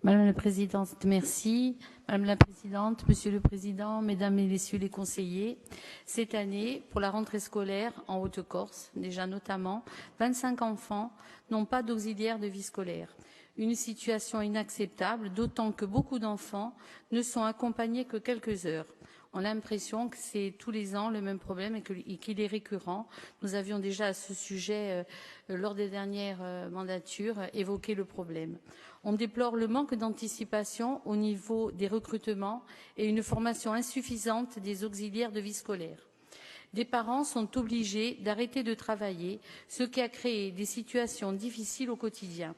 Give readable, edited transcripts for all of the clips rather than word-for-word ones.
Madame la Présidente, merci. Madame la Présidente, Monsieur le Président, Mesdames et Messieurs les conseillers, cette année, pour la rentrée scolaire en Haute-Corse, déjà notamment, 25 enfants n'ont pas d'auxiliaire de vie scolaire. Une situation inacceptable, d'autant que beaucoup d'enfants ne sont accompagnés que quelques heures. On a l'impression que c'est tous les ans le même problème et qu'il est récurrent. Nous avions déjà à ce sujet, lors des dernières mandatures, évoqué le problème. On déplore le manque d'anticipation au niveau des recrutements et une formation insuffisante des auxiliaires de vie scolaire. Des parents sont obligés d'arrêter de travailler, ce qui a créé des situations difficiles au quotidien,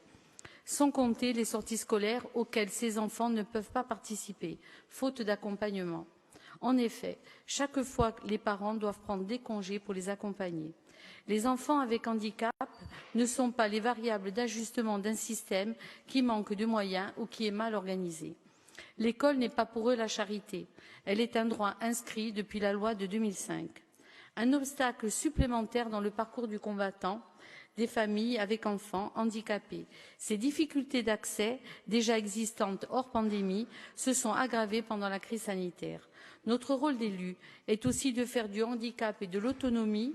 sans compter les sorties scolaires auxquelles ces enfants ne peuvent pas participer, faute d'accompagnement. En effet, chaque fois, les parents doivent prendre des congés pour les accompagner. Les enfants avec handicap ne sont pas les variables d'ajustement d'un système qui manque de moyens ou qui est mal organisé. L'école n'est pas pour eux la charité. Elle est un droit inscrit depuis la loi de 2005. Un obstacle supplémentaire dans le parcours du combattant des familles avec enfants handicapés. Ces difficultés d'accès, déjà existantes hors pandémie, se sont aggravées pendant la crise sanitaire. Notre rôle d'élu est aussi de faire du handicap et de l'autonomie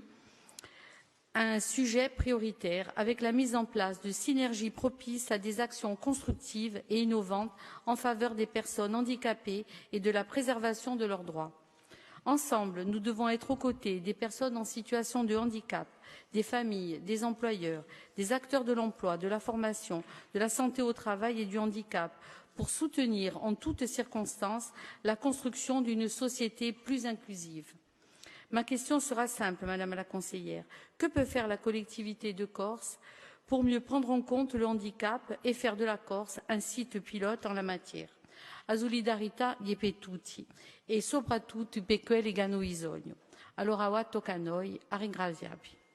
un sujet prioritaire, avec la mise en place de synergies propices à des actions constructives et innovantes en faveur des personnes handicapées et de la préservation de leurs droits. Ensemble, nous devons être aux côtés des personnes en situation de handicap, des familles, des employeurs, des acteurs de l'emploi, de la formation, de la santé au travail et du handicap, pour soutenir en toutes circonstances la construction d'une société plus inclusive. Ma question sera simple, Madame la conseillère. Que peut faire la collectivité de Corse pour mieux prendre en compte le handicap et faire de la Corse un site pilote en la matière? A solidarità gli è tutti e soprattutto per quelli che hanno bisogno. Allora, tocca a noi a ringraziarvi.